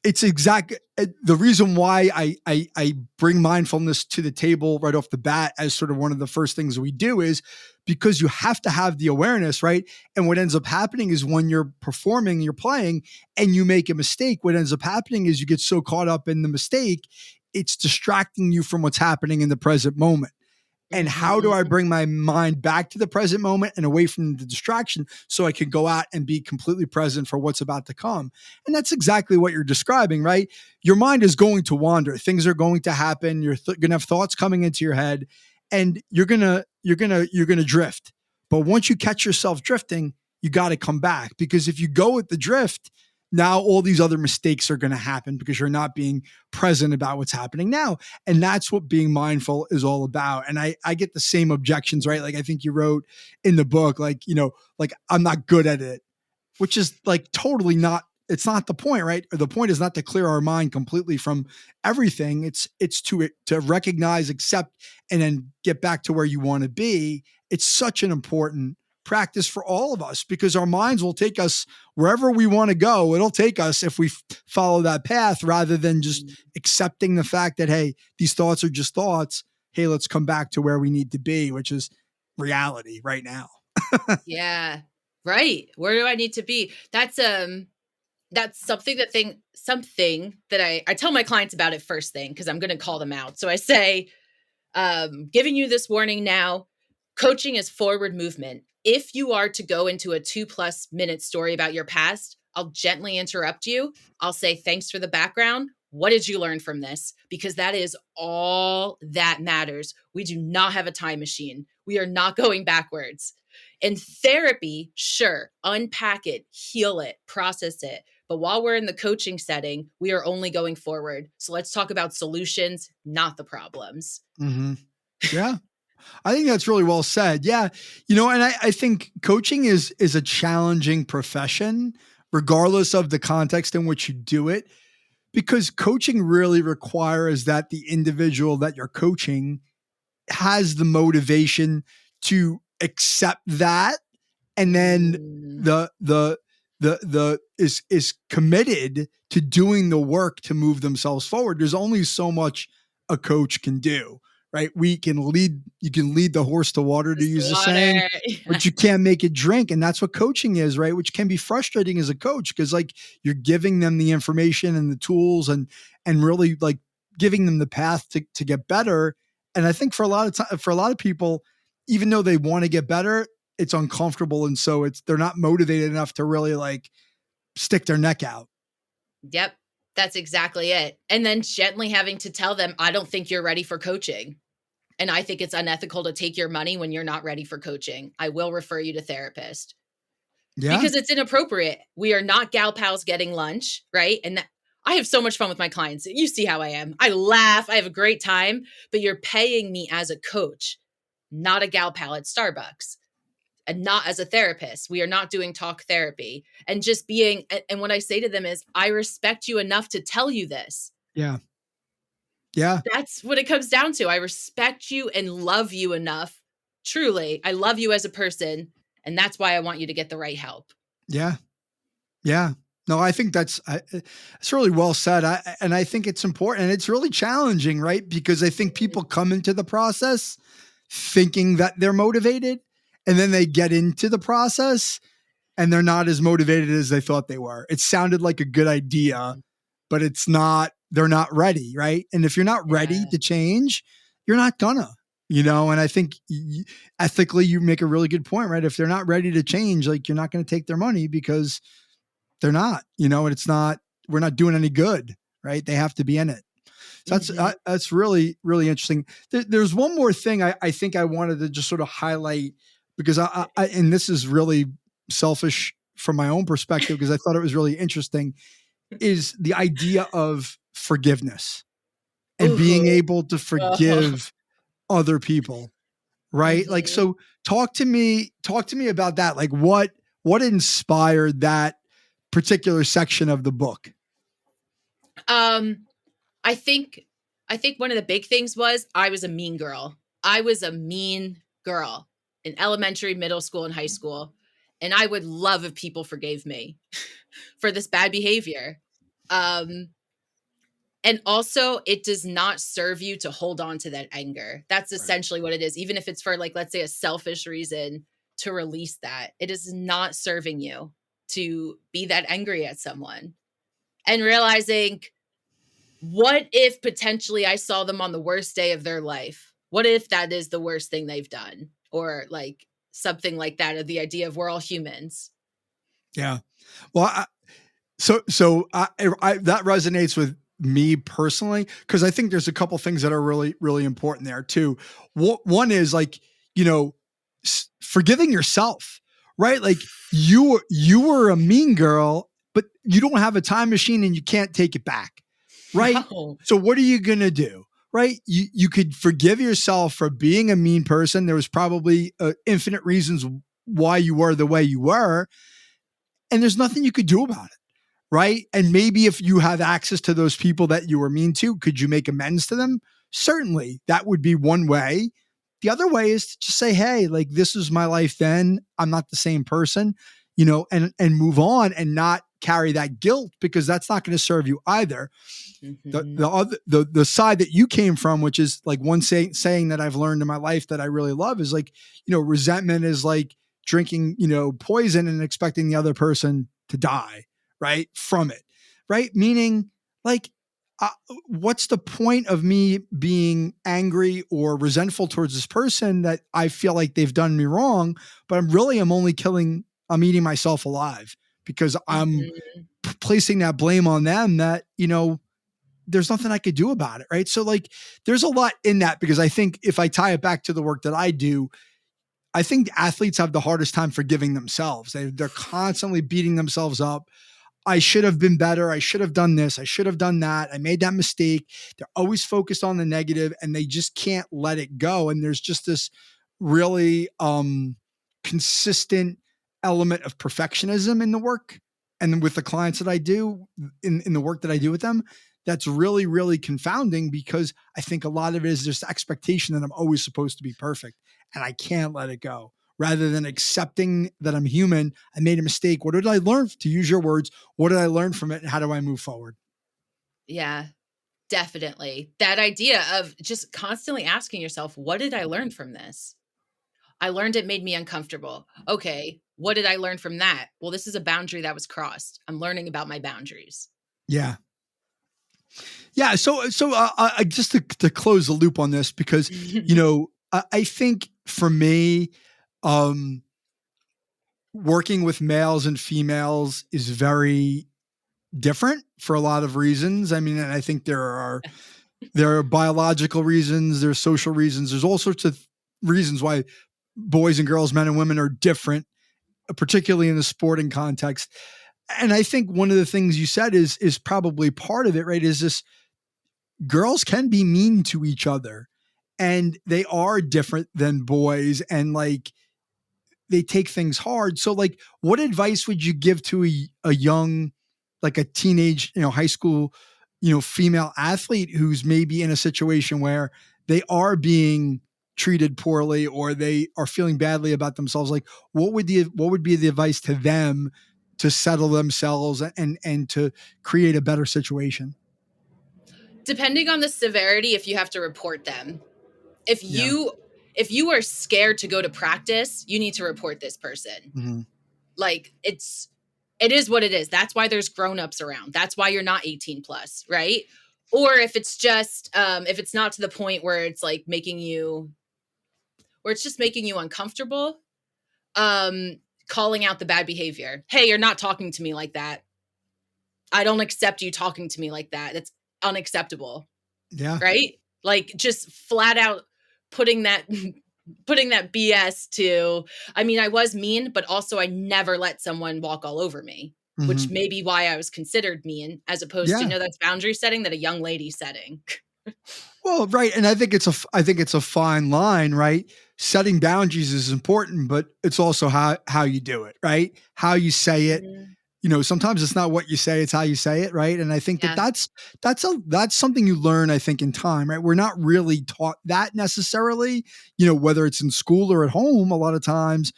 it's the reason why I bring mindfulness to the table right off the bat as sort of one of the first things we do, is because you have to have the awareness, right? And what ends up happening is when you're performing, you're playing, and you make a mistake, what ends up happening is you get so caught up in the mistake, it's distracting you from what's happening in the present moment. And how do I Mhm. bring my mind back to the present moment and away from the distraction so I can go out and be completely present for what's about to come? And that's exactly what you're describing, right? Your mind is going to wander. Things are going to happen. You're going to have thoughts coming into your head, and you're going to drift. But once you catch yourself drifting, you got to come back, because if you go with the drift, now all these other mistakes are going to happen because you're not being present about what's happening now. And that's what being mindful is all about. And I get the same objections, right? Like, I think you wrote in the book, like, like, I'm not good at it, which is like totally not, it's not the point, right? Or the point is not to clear our mind completely from everything. It's to recognize, accept, and then get back to where you want to be. It's such an important practice for all of us, because our minds will take us wherever we want to go. It'll take us if we follow that path, rather than just accepting the fact that, hey, these thoughts are just thoughts. Hey, let's come back to where we need to be, which is reality right now. Yeah. Right. Where do I need to be? That's something that I tell my clients about it first thing, because I'm going to call them out. So I say, giving you this warning now, coaching is forward movement. If you are to go into a 2+ minute story about your past, I'll gently interrupt you. I'll say, thanks for the background. What did you learn from this? Because that is all that matters. We do not have a time machine. We are not going backwards. In therapy, sure, unpack it, heal it, process it. But while we're in the coaching setting, we are only going forward. So let's talk about solutions, not the problems. Mm-hmm. Yeah. I think that's really well said. Yeah. And I think coaching is a challenging profession, regardless of the context in which you do it, because coaching really requires that the individual that you're coaching has the motivation to accept that, and then is committed to doing the work to move themselves forward. There's only so much a coach can do, right? You can lead the horse to water, to use the saying, but you can't make it drink. And that's what coaching is, right? Which can be frustrating as a coach, because like you're giving them the information and the tools and really like giving them the path to get better. And I think for a lot of people, even though they want to get better, it's uncomfortable. And so they're not motivated enough to really like stick their neck out. Yep. That's exactly it. And then gently having to tell them, I don't think you're ready for coaching. And I think it's unethical to take your money when you're not ready for coaching. I will refer you to therapist. Yeah. Because it's inappropriate. We are not gal pals getting lunch, right? And I have so much fun with my clients. You see how I am. I laugh. I have a great time. But you're paying me as a coach, not a gal pal at Starbucks. And not as a therapist. We are not doing talk therapy. And just being, and what I say to them is, I respect you enough to tell you this. Yeah. Yeah. That's what it comes down to. I respect you and love you enough. Truly, I love you as a person. And that's why I want you to get the right help. Yeah. Yeah. No, I think it's really well said. And I think it's important, and it's really challenging, right? Because I think people come into the process thinking that they're motivated, and then they get into the process and they're not as motivated as they thought they were. It sounded like a good idea, but it's not, they're not ready. Right. And if you're not ready to change, you're not gonna, and I think ethically you make a really good point, right? If they're not ready to change, like you're not going to take their money because they're not, and it's not, we're not doing any good, right? They have to be in it. So that's really, really interesting. There's one more thing I think I wanted to just sort of highlight, because I and this is really selfish from my own perspective, because I thought it was really interesting, is the idea of forgiveness and being able to forgive other people, right? Like, so talk to me about that. Like what inspired that particular section of the book? I think one of the big things was I was a mean girl. I was a mean girl in elementary, middle school, and high school. And I would love if people forgave me for this bad behavior. And also, it does not serve you to hold on to that anger. That's essentially what it is. Even if it's for, like, let's say a selfish reason to release that, it is not serving you to be that angry at someone. And realizing, what if potentially I saw them on the worst day of their life? What if that is the worst thing they've done? Or like something like that, or the idea of we're all humans. Yeah. Well, so that resonates with me personally, because I think there's a couple things that are really, really important there too. One is like, forgiving yourself, right? Like you were a mean girl, but you don't have a time machine and you can't take it back. Right. No. So what are you going to do? Right. You could forgive yourself for being a mean person. There was probably infinite reasons why you were the way you were. And there's nothing you could do about it. Right. And maybe if you have access to those people that you were mean to, could you make amends to them? Certainly. That would be one way. The other way is to just say, hey, like, this is my life then. I'm not the same person, and move on and not carry that guilt, because that's not going to serve you either. Mm-hmm. The side that you came from, which is like one saying that I've learned in my life that I really love, is like, resentment is like drinking, poison and expecting the other person to die, right? From it, right? Meaning like, what's the point of me being angry or resentful towards this person that I feel like they've done me wrong, but I'm eating myself alive, because I'm placing that blame on them that, there's nothing I could do about it. Right. So like, there's a lot in that, because I think if I tie it back to the work that I do, I think athletes have the hardest time forgiving themselves. They're constantly beating themselves up. I should have been better. I should have done this. I should have done that. I made that mistake. They're always focused on the negative and they just can't let it go. And there's just this really consistent element of perfectionism in the work and with the clients that I do in the work that I do with them. That's really, really confounding because I think a lot of it is just expectation that I'm always supposed to be perfect and I can't let it go. Rather than accepting that I'm human, I made a mistake. What did I learn? To use your words, what did I learn from it? And how do I move forward? Yeah, definitely. That idea of just constantly asking yourself, what did I learn from this? I learned it made me uncomfortable. Okay, what did I learn from that? Well, this is a boundary that was crossed. I'm learning about my boundaries. Yeah. Yeah. So just to close the loop on this, because, I think for me, working with males and females is very different for a lot of reasons. I mean, and I think there are biological reasons, there's social reasons, there's all sorts of reasons why boys and girls, men and women are different, particularly in the sporting context. And I think one of the things you said is probably part of it, right? Is this girls can be mean to each other and they are different than boys and like they take things hard. So like what advice would you give to a young, like a teenage, high school, female athlete who's maybe in a situation where they are being treated poorly or they are feeling badly about themselves? Like what would be the advice to them to settle themselves and to create a better situation? Depending on the severity, if you have to report them. If Yeah. you are scared to go to practice, you need to report this person. Mm-hmm. Like it is what it is. That's why there's grown-ups around. That's why you're not 18 plus, right? Or if it's just if it's not to the point where it's like where it's just making you uncomfortable, calling out the bad behavior. Hey, you're not talking to me like that. I don't accept you talking to me like that. That's unacceptable. Yeah. Right? Like just flat out putting that BS to, I mean, I was mean, but also I never let someone walk all over me, which may be why I was considered mean as opposed to, that's boundary setting that a young lady's setting. Well, right. And I think it's a fine line, right? Setting boundaries is important, but it's also how you do it, right? How you say it. Sometimes it's not what you say, it's how you say it. Right. And I think that's something you learn, I think, in time, right? We're not really taught that necessarily, whether it's in school or at home. A lot of times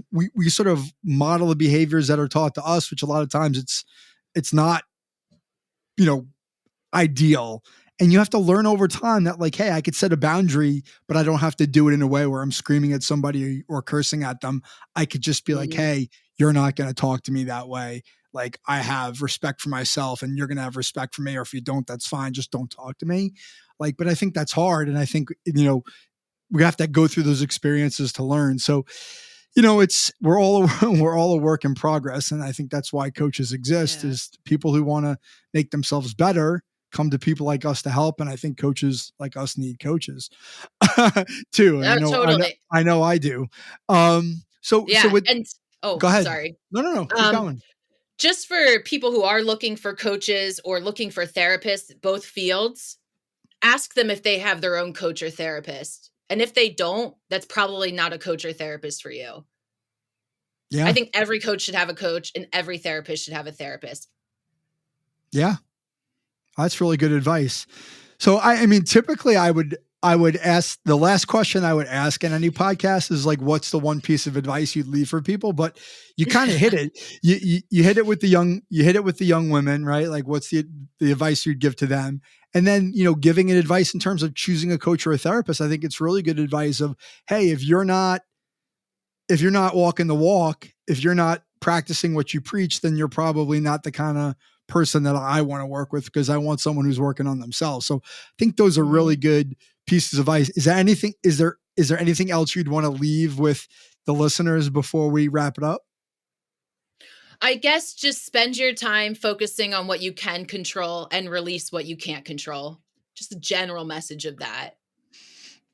we sort of model the behaviors that are taught to us, which a lot of times it's not, ideal. And you have to learn over time that like, hey, I could set a boundary, but I don't have to do it in a way where I'm screaming at somebody or cursing at them. I could just be like, hey, you're not going to talk to me that way. Like I have respect for myself and you're going to have respect for me. Or if you don't, that's fine. Just don't talk to me. Like, but I think that's hard. And I think, we have to go through those experiences to learn. So, we're all a work in progress. And I think that's why coaches exist is people who want to make themselves better come to people like us to help. And I think coaches like us need coaches too. And Totally. I know I do. So go ahead. Sorry. No. Keep going. Just for people who are looking for coaches or looking for therapists, both fields, ask them if they have their own coach or therapist. And if they don't, that's probably not a coach or therapist for you. Yeah. I think every coach should have a coach and every therapist should have a therapist. Yeah. That's really good advice. So I mean, typically I would ask, the last question I would ask in any podcast is like, what's the one piece of advice you'd leave for people? But you kind of hit it. You hit it with the young women, right? Like what's the advice you'd give to them? And then, giving it advice in terms of choosing a coach or a therapist. I think it's really good advice of, hey, if you're not walking the walk, if you're not practicing what you preach, then you're probably not the kind of person that I want to work with because I want someone who's working on themselves. So I think those are really good pieces of advice. Is there anything else you'd want to leave with the listeners before we wrap it up? I guess just spend your time focusing on what you can control and release what you can't control. Just a general message of that.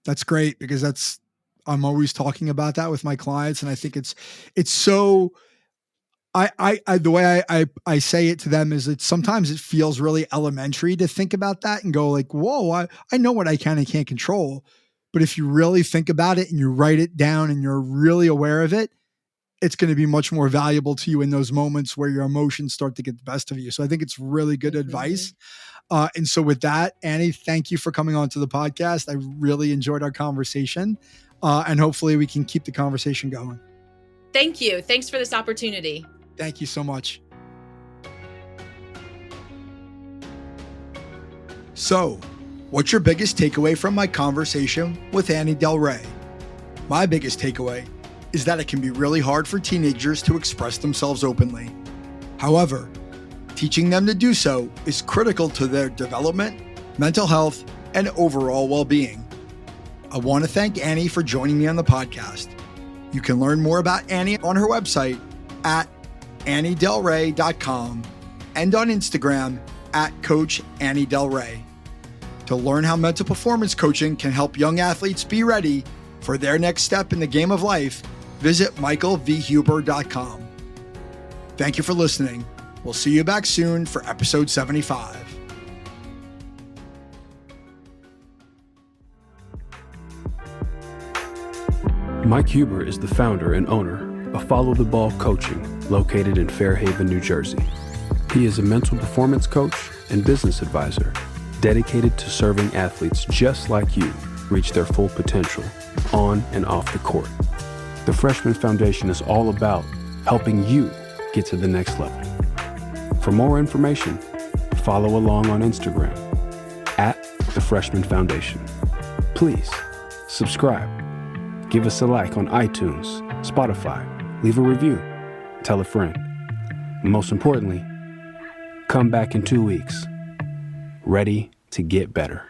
That's great because I'm always talking about that with my clients. And I think it's so The way I say it to them is that sometimes it feels really elementary to think about that and go like, whoa, I know what I can and can't control. But if you really think about it and you write it down and you're really aware of it, it's going to be much more valuable to you in those moments where your emotions start to get the best of you. So I think it's really good advice. And so with that, Annie, thank you for coming on to the podcast. I really enjoyed our conversation. And hopefully we can keep the conversation going. Thank you. Thanks for this opportunity. Thank you so much. So, what's your biggest takeaway from my conversation with Annie Delre? My biggest takeaway is that it can be really hard for teenagers to express themselves openly. However, teaching them to do so is critical to their development, mental health, and overall well-being. I want to thank Annie for joining me on the podcast. You can learn more about Annie on her website at anniedelre.com and on Instagram at Coach Annie Delre. To learn how mental performance coaching can help young athletes be ready for their next step in the game of life, visit michaelvhuber.com. Thank you for listening. We'll see you back soon for episode 75. Mike Huber is the founder and owner of Follow the Ball Coaching, located in Fairhaven, New Jersey. He is a mental performance coach and business advisor dedicated to serving athletes just like you reach their full potential on and off the court. The Freshman Foundation is all about helping you get to the next level. For more information, follow along on Instagram at the Freshman Foundation. Please subscribe, give us a like on iTunes, Spotify, leave a review, tell a friend. Most importantly, come back in 2 weeks, ready to get better.